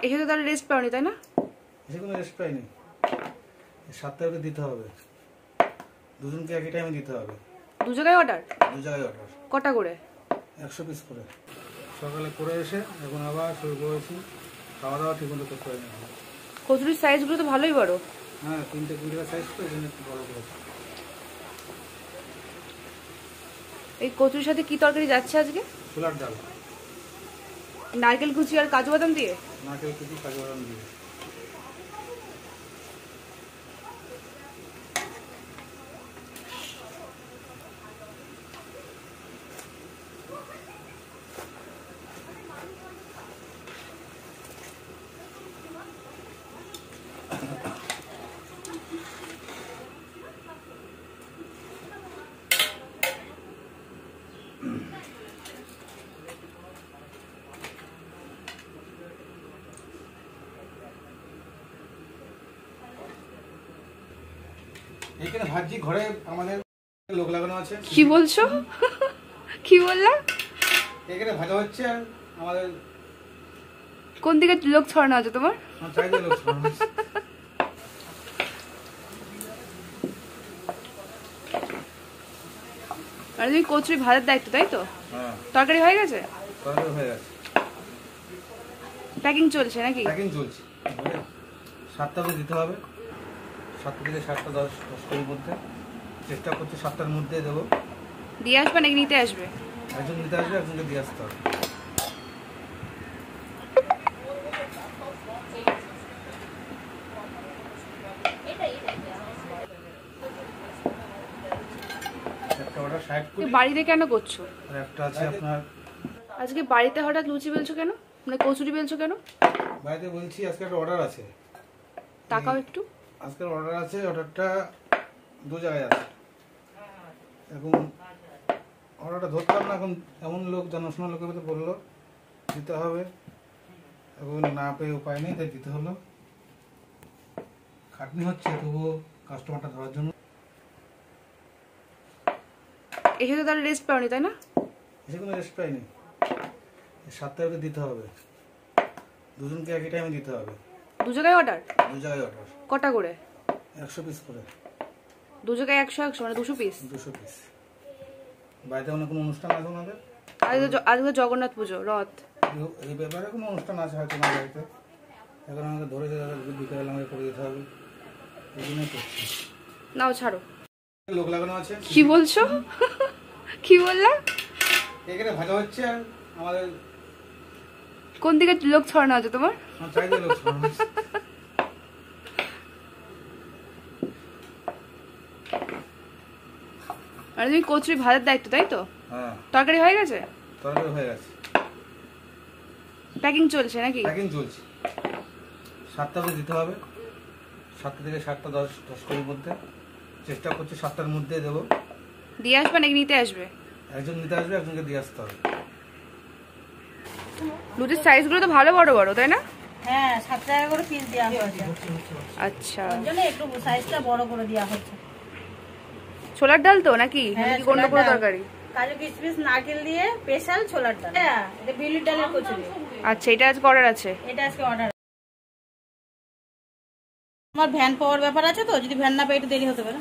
এসে তো তাহলে রেস্ট পাওনি তাই না? এসে কোনো রেস্ট পাইনি। 7টা করে দিতে হবে, দুজনকে একই টাইমে দিতে হবে। দু জায়গায় অর্ডার? দু জায়গায় অর্ডার। কটা করে? 100 পিস করে। সকালে করে এসে এখন আবার শুরু করেছি। খাওয়া দাওয়া ঠিক মতো করতে পারিনি। কচুরির সাইজগুলো তো ভালোই বড়। হ্যাঁ, 3টে কুড়িটা সাইজ তো, এই জন্য একটু বড় করেছি। এই কচুরির সাথে কি তরকারি যাচ্ছে আজকে? ছোলার ডাল, নারকেল কুচি আর কাজু বাদাম দিয়ে। নারকেল কুচি, কাজু বাদাম দিয়ে। এখানে ভাজি ঘরে আমাদের লোক লাগানো আছে। কি বলছো? কি বললা? এখানে ভাজা হচ্ছে আর আমাদের কোন দিকে লোক ছড়ানো আছে তোমার? চাইলে লোক ছড়ানো আছে। আর তুমি কচুরি ভাজার দায়িত্ব, তাই তো? হ্যাঁ, তরকারি হয়ে গেছে? তরকারি হয়ে গেছে। প্যাকিং চলছে নাকি? প্যাকিং চলছে। 7টাতে দিতে হবে, 7টা থেকে 7:10 মধ্যে। চেষ্টা করছি 7টার মধ্যে দেবো। দিয়ে আসবে নাকি নিতে আসবে? একজন নিতে আসবে, একজনকে দিয়ে আসতে হবে। একটা অর্ডার সাইড করি। বাড়িতে কেন করছো? আর একটা আছে আপনার। আজকে বাড়িতে হঠাৎ লুচি বেলছো কেন, মানে কচুরি বেলছো কেন? বাড়িতে বলছি আজকে একটা অর্ডার আছে। তাকাও একটু। আজকের অর্ডার আছে, অর্ডারটা দু জায়গায় আছে। এখন অর্ডারটা ধরতাম না, এখন এমন লোক জানাশোনা লোকের মধ্যে বললো দিতে হবে, এখন না পেয়ে উপায় নেই, তাই দিতে হলো। খাটনি হচ্ছে তবুও কাস্টমারটা ধরার জন্য। এসে তো তাহলে রেস্ট পাওনি তাই না? এসে কোনো রেস্ট পাইনি। 7টা করে দিতে হবে, দুজনকে একই টাইমে দিতে হবে। দু জায়গায় অর্ডার? দু জায়গায় অর্ডার। কটা করে? 100 পিস করে। দু জায়গায় 100 মানে 200 পিস। 200 পিস। বাড়িতে অনেক কোনো অনুষ্ঠান আছে ওনাদের। আজকে জগন্নাথ পুজো, রথ, এই ব্যাপারে কোনো অনুষ্ঠান আছে হয়তো আমার বাড়িতে। এখন আমাকে ধরে বিকেলে আমাকে করে দিতে হবে, এই জন্যই করছি। নাও ছাড়ো। লোক লাগানো আছে। কি বলছো? কি বললা? এখানে ভাজা হচ্ছে আর আমাদের কোন দিকে লোক ছড়ানো আছে তোমার? চাইলে লোক ছড়ানো আছে। আর তুমি কচুরি ভাজার দায়িত্ব, তাই তো? হ্যাঁ, তরকারি হয়ে গেছে? তরকারি হয়ে গেছে। প্যাকিং চলছে নাকি? প্যাকিং চলছে। 7টাতে দিতে হবে, 7টা থেকে 7:10 মধ্যে। চেষ্টা করছি 7টার মধ্যে দেবো। দিয়ে আসবে নাকি নিতে আসবে? একজন নিতে আসবে, একজনকে দিয়ে আসতে হবে। লুচির সাইজগুলো তো ভালো বড় বড়, তাই না? হ্যাঁ, 7 টাকা করে পিস দেওয়া হয়েছে। আচ্ছা, ওর জন্য একটু সাইজটা বড় করে দেওয়া হচ্ছে। ছোলার ডাল তো নাকি? হ্যাঁ, নাকি অন্য কোনো তরকারি? কাজু কিশমিশ নারকেল দিয়ে স্পেশাল ছোলার ডাল। হ্যাঁ, এটা বিউলির ডালের কচুরি। আচ্ছা, এটা আজকে অর্ডার আছে? এটা আজকে অর্ডার। আমার ভ্যান পাওয়ার ব্যাপার আছে তো, যদি ভ্যান না পাই একটু দেরি হতে পারে।